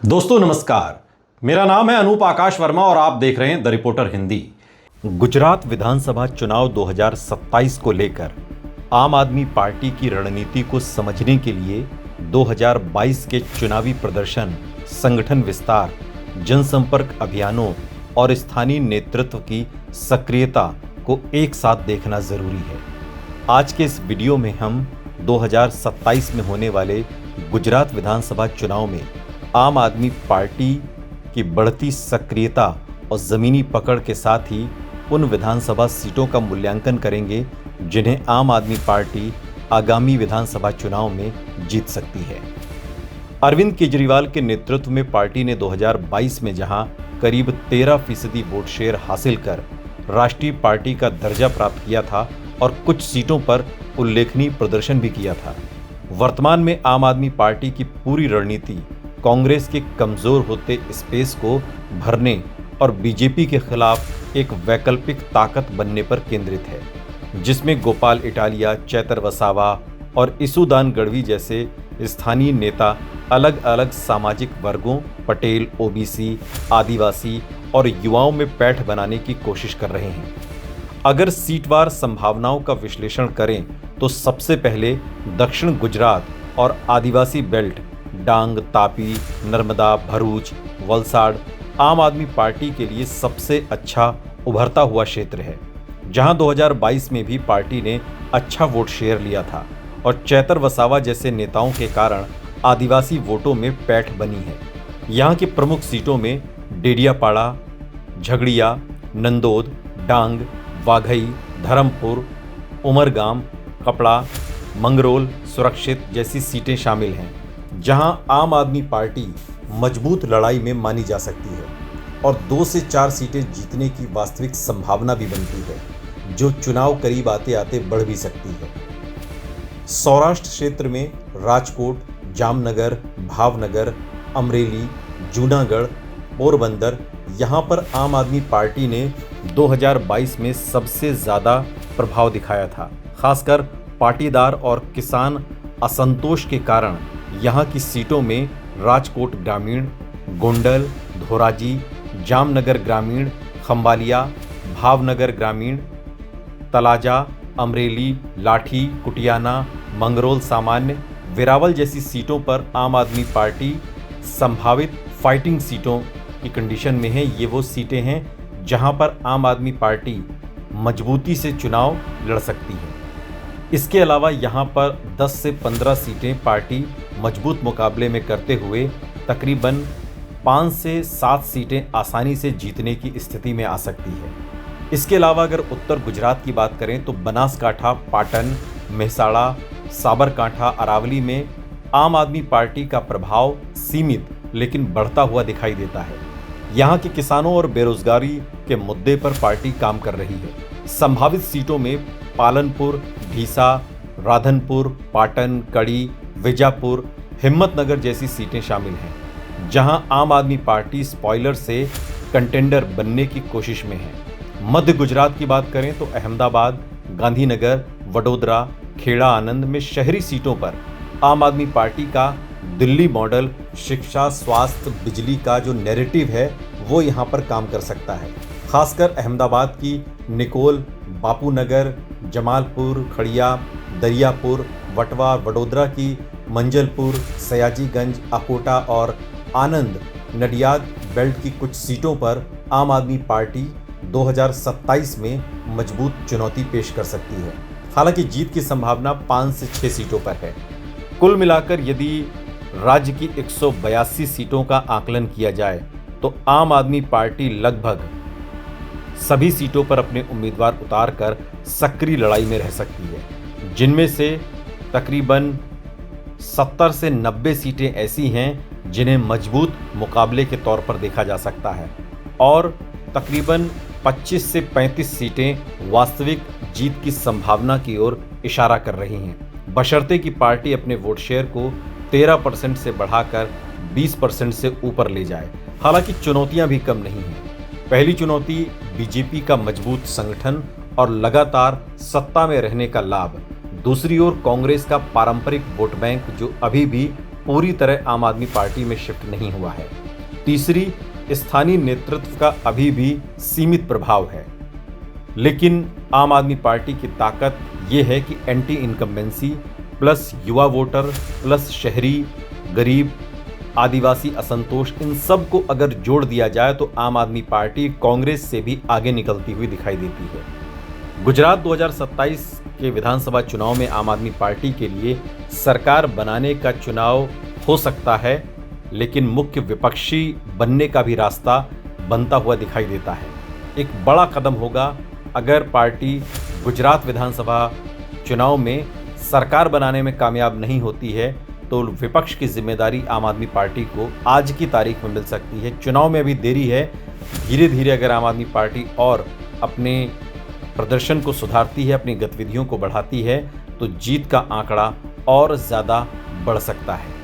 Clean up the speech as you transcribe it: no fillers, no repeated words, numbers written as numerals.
दोस्तों नमस्कार, मेरा नाम है अनूप आकाश वर्मा और आप देख रहे हैं द रिपोर्टर हिंदी। गुजरात विधानसभा चुनाव 2027 को लेकर आम आदमी पार्टी की रणनीति को समझने के लिए 2022 के चुनावी प्रदर्शन, संगठन विस्तार, जनसंपर्क अभियानों और स्थानीय नेतृत्व की सक्रियता को एक साथ देखना जरूरी है। आज के इस वीडियो में हम 2027 में होने वाले गुजरात विधानसभा चुनाव में आम आदमी पार्टी की बढ़ती सक्रियता और ज़मीनी पकड़ के साथ ही उन विधानसभा सीटों का मूल्यांकन करेंगे जिन्हें आम आदमी पार्टी आगामी विधानसभा चुनाव में जीत सकती है। अरविंद केजरीवाल के नेतृत्व में पार्टी ने 2022 में जहां करीब 13% वोट शेयर हासिल कर राष्ट्रीय पार्टी का दर्जा प्राप्त किया था और कुछ सीटों पर उल्लेखनीय प्रदर्शन भी किया था, वर्तमान में आम आदमी पार्टी की पूरी रणनीति कांग्रेस के कमजोर होते स्पेस को भरने और बीजेपी के खिलाफ एक वैकल्पिक ताकत बनने पर केंद्रित है, जिसमें गोपाल इटालिया, चैतर वसावा और इसुदान गढ़वी जैसे स्थानीय नेता अलग अलग सामाजिक वर्गों, पटेल, ओबीसी, आदिवासी और युवाओं में पैठ बनाने की कोशिश कर रहे हैं। अगर सीटवार संभावनाओं का विश्लेषण करें तो सबसे पहले दक्षिण गुजरात और आदिवासी बेल्ट डांग, तापी, नर्मदा, भरूच, वलसाड़ आम आदमी पार्टी के लिए सबसे अच्छा उभरता हुआ क्षेत्र है, जहां 2022 में भी पार्टी ने अच्छा वोट शेयर लिया था और चैतर वसावा जैसे नेताओं के कारण आदिवासी वोटों में पैठ बनी है। यहां की प्रमुख सीटों में डेडियापाड़ा, झगड़िया, नंदोद, डांग, वाघई, धर्मपुर, उमरगाम, कपड़ा, मंगरोल, सुरक्षित जैसी सीटें शामिल हैं, जहां आम आदमी पार्टी मजबूत लड़ाई में मानी जा सकती है और 2 से 4 सीटें जीतने की वास्तविक संभावना भी बनती है, जो चुनाव करीब आते आते बढ़ भी सकती है। सौराष्ट्र क्षेत्र में राजकोट, जामनगर, भावनगर, अमरेली, जूनागढ़, पोरबंदर, यहां पर आम आदमी पार्टी ने 2022 में सबसे ज़्यादा प्रभाव दिखाया था। खासकर पाटीदार और किसान असंतोष के कारण यहाँ की सीटों में राजकोट ग्रामीण, गोंडल, धोराजी, जामनगर ग्रामीण, खंबालिया, भावनगर ग्रामीण, तलाजा, अमरेली, लाठी, कुटियाना, मंगरोल सामान्य, वेरावल जैसी सीटों पर आम आदमी पार्टी संभावित फाइटिंग सीटों की कंडीशन में है। ये वो सीटें हैं जहां पर आम आदमी पार्टी मजबूती से चुनाव लड़ सकती है। इसके अलावा यहां पर 10 से 15 सीटें पार्टी मजबूत मुकाबले में करते हुए तकरीबन 5 से 7 सीटें आसानी से जीतने की स्थिति में आ सकती है। इसके अलावा अगर उत्तर गुजरात की बात करें तो बनासकांठा, पाटन, मेहसाणा, साबरकांठा, अरावली में आम आदमी पार्टी का प्रभाव सीमित लेकिन बढ़ता हुआ दिखाई देता है। यहाँ के किसानों और बेरोजगारी के मुद्दे पर पार्टी काम कर रही है। संभावित सीटों में पालनपुर, ढीसा, राधनपुर, पाटन, कड़ी, विजापुर, हिम्मतनगर जैसी सीटें शामिल हैं, जहां आम आदमी पार्टी स्पॉइलर से कंटेंडर बनने की कोशिश में है। मध्य गुजरात की बात करें तो अहमदाबाद, गांधीनगर, वडोदरा, खेड़ा आनंद में शहरी सीटों पर आम आदमी पार्टी का दिल्ली मॉडल शिक्षा, स्वास्थ्य, बिजली का जो नैरेटिव है वो यहाँ पर काम कर सकता है। खासकर अहमदाबाद की निकोल, बापूनगर, जमालपुर, खड़िया, दरियापुर, वटवा, वडोदरा की मंजलपुर, सयाजीगंज, अकोटा और आनंद नडियाद बेल्ट की कुछ सीटों पर आम आदमी पार्टी 2027 में मजबूत चुनौती पेश कर सकती है। हालांकि जीत की संभावना 5 से 6 सीटों पर है। कुल मिलाकर यदि राज्य की 182 सीटों का आकलन किया जाए तो आम आदमी पार्टी लगभग सभी सीटों पर अपने उम्मीदवार उतारकर सक्रिय लड़ाई में रह सकती है, जिनमें से तकरीबन 70 से 90 सीटें ऐसी हैं जिन्हें मजबूत मुकाबले के तौर पर देखा जा सकता है और तकरीबन 25 से 35 सीटें वास्तविक जीत की संभावना की ओर इशारा कर रही हैं, बशर्ते कि पार्टी अपने वोट शेयर को 13% से बढ़ाकर 20% से ऊपर ले जाए। हालांकि चुनौतियां भी कम नहीं हैं। पहली चुनौती बीजेपी का मजबूत संगठन और लगातार सत्ता में रहने का लाभ, दूसरी ओर कांग्रेस का पारंपरिक वोट बैंक जो अभी भी पूरी तरह आम आदमी पार्टी में शिफ्ट नहीं हुआ है। तीसरी, स्थानीय नेतृत्व का अभी भी सीमित प्रभाव है। लेकिन आम आदमी पार्टी की ताकत ये है कि एंटी इनकम्बेंसी प्लस युवा वोटर प्लस शहरी गरीब आदिवासी असंतोष, इन सब को अगर जोड़ दिया जाए तो आम आदमी पार्टी कांग्रेस से भी आगे निकलती हुई दिखाई देती है। गुजरात 2027 के विधानसभा चुनाव में आम आदमी पार्टी के लिए सरकार बनाने का चुनाव हो सकता है, लेकिन मुख्य विपक्षी बनने का भी रास्ता बनता हुआ दिखाई देता है। एक बड़ा कदम होगा अगर पार्टी गुजरात विधानसभा चुनाव में सरकार बनाने में कामयाब नहीं होती है, तो विपक्ष की जिम्मेदारी आम आदमी पार्टी को आज की तारीख में मिल सकती है। चुनाव में अभी देरी है, धीरे धीरे अगर आम आदमी पार्टी और अपने प्रदर्शन को सुधारती है, अपनी गतिविधियों को बढ़ाती है, तो जीत का आंकड़ा और ज़्यादा बढ़ सकता है।